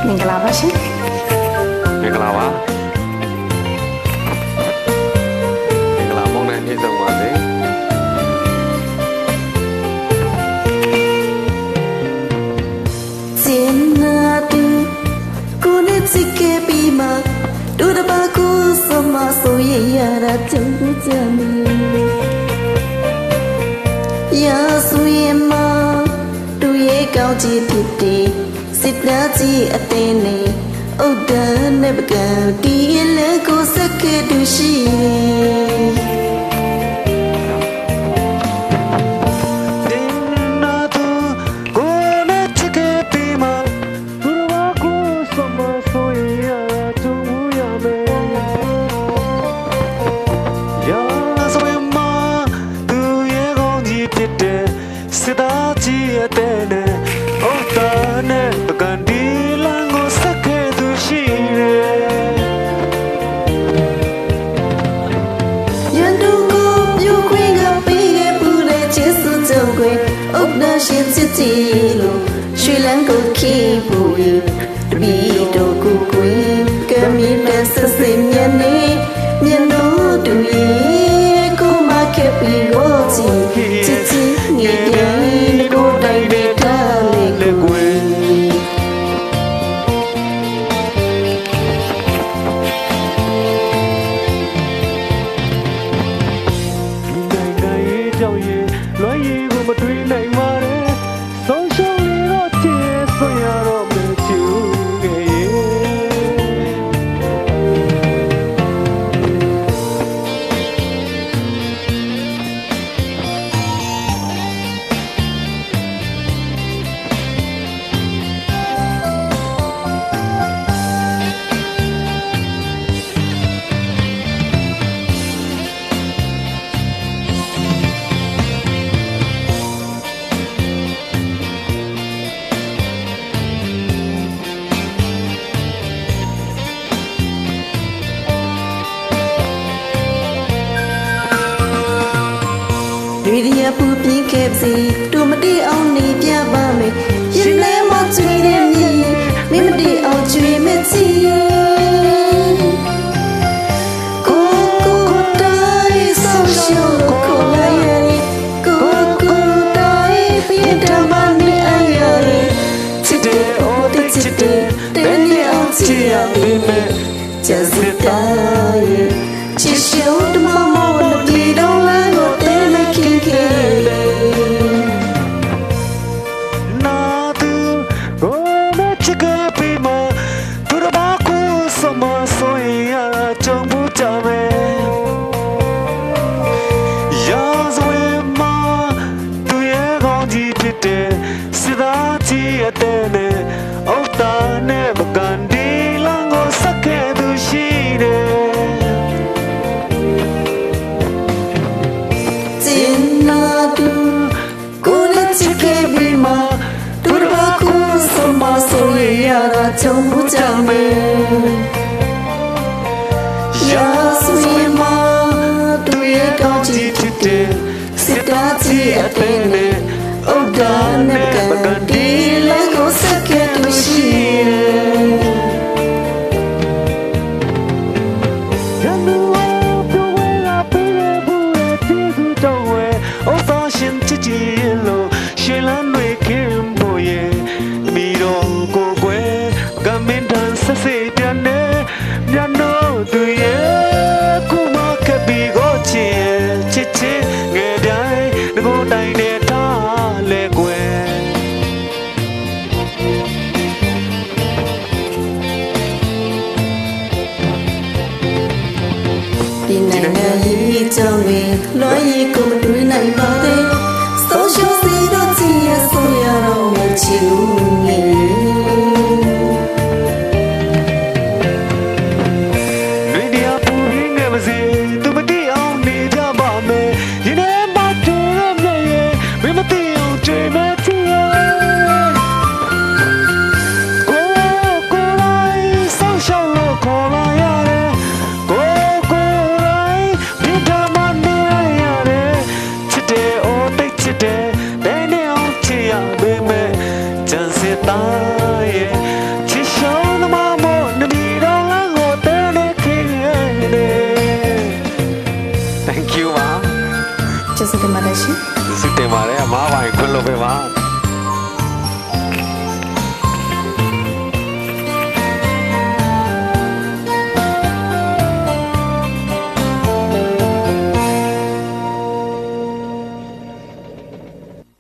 မင်္ဂလာပါရှင်မင်္ဂလာပါမင်္ဂလာပေါင်းတဲ့နေ့ဆုံးပါစေစင်နာတူကိုနဲ့စိတ်ကပြီးမှတို့တပါကိုစမဆိုရရတာကြုံကြမယ်ရာဆိုရင်မတူရဲ့ကောင်းကြီးဖြစ်တယ်စစ်သားကြီးအသေးနဲ့ဥဒ္ဒနဲ့ပကံဒီလည်းကိုစက်ခဲ့တူရှိစစ်သားကြီးအတဲ့နဲ့ဥဒ္ဒနဲ့ပကံဒီလန်းကိုစက်ခဲ့သူရှိတယ်ရန်သူကိုပြုခွင့်ကပေးရပူတဲ့ချစ်စွကြုံခွင့်ဥဒ္ဒရှင်စစ်တီလို့ရွှေလန်းကိုခေဖို့ရတပီတို့ကိုကွင်ကမီတဲ့ဆက်စင်မြနေမြနိုးတူရဲ့ကိုမခဲ့ပြီးကိုချစ်ချစ်ချစ်ငြိမ်ကိုတိုင်းတဲ့ထားလေကွယ်နိုင်ငံရေးကြောင့်ရင်လွမ်းရည်ကိုမတွေးနိုင်ပါနဲ့ဆုံးရှုံးရတော့ချစ်ဆွရတော့မချူခဲ့တွေရပူပြင်းခဲ့စီတို့မတိအောင်နေပြပါမယ်ရင်ထဲမှာကျွေးတဲ့မြေမင်းမတိအောင်ကျွေးမချီကိုတိုင်းဆောင်ရှော့ခေါ်လိုက်ရကိုတိုင်းပြင်းတမနေအရရချစ်တဲ့အိုတဲ့ချစ်တဲ့တဲ့နေအောင်ချီရပေမဲ့ကျစတာရဲ့ချစ်ရှုံးတမမောလို့ဒီတော့လာတော့တဲ့လက်ခင်ခဲ့နာသူကိုနဲ့ချစ်ခဲ့ပြီးမှသူတစ်ပါးကိုစမဆိုရင်ကြုံဖို့ကြမယ်ရာဇဝင်မှာသူရဲ့ကောင်းကြီးဖြစ်တဲ့စစ်သားကြီးအတဲ့နဲ့ဥဒ္ဒနဲ့ပကံဒီလန်းကိုစက်ခဲ့သူရှိတယ်ကြုံမှုကြမယ်ရာဆွေမတူရဲ့ကောင်းကြီးဖြစ်တဲ့စစ်သားကြီးအပင်နဲ့ဥဒ္ဒနဲ့ကံဒီလည်းကိုစက်ခဲ့သူရှိဒီနိုင်ငံရေးကြောင့်လွမ်းရည်ကိုမတွေးနိုင်ပါသေးဆုံးရှုံးစီတော့ချင်ရဆိုရတော့မချီဘူးငယ်ရေဒီယိုပူရင်းငယ်မစီသူမတိအောင်နေကြပါမယ်ဒီနေ့မှတူရမယ်မင်းမတိအောင်ကြွေးမဲ့ချီကိုလိုက်ဆောင်ရှောက်လို့ခေါ်လာရတယ်တဲ့နဲ့အောင်ချီရပေမဲ့ကျန်စစ်သားရဲ့ချစ်ရှော ရှင် စစ်တင်ပါတယ်အမားပိုင်ခွင့်လို့ပဲပါ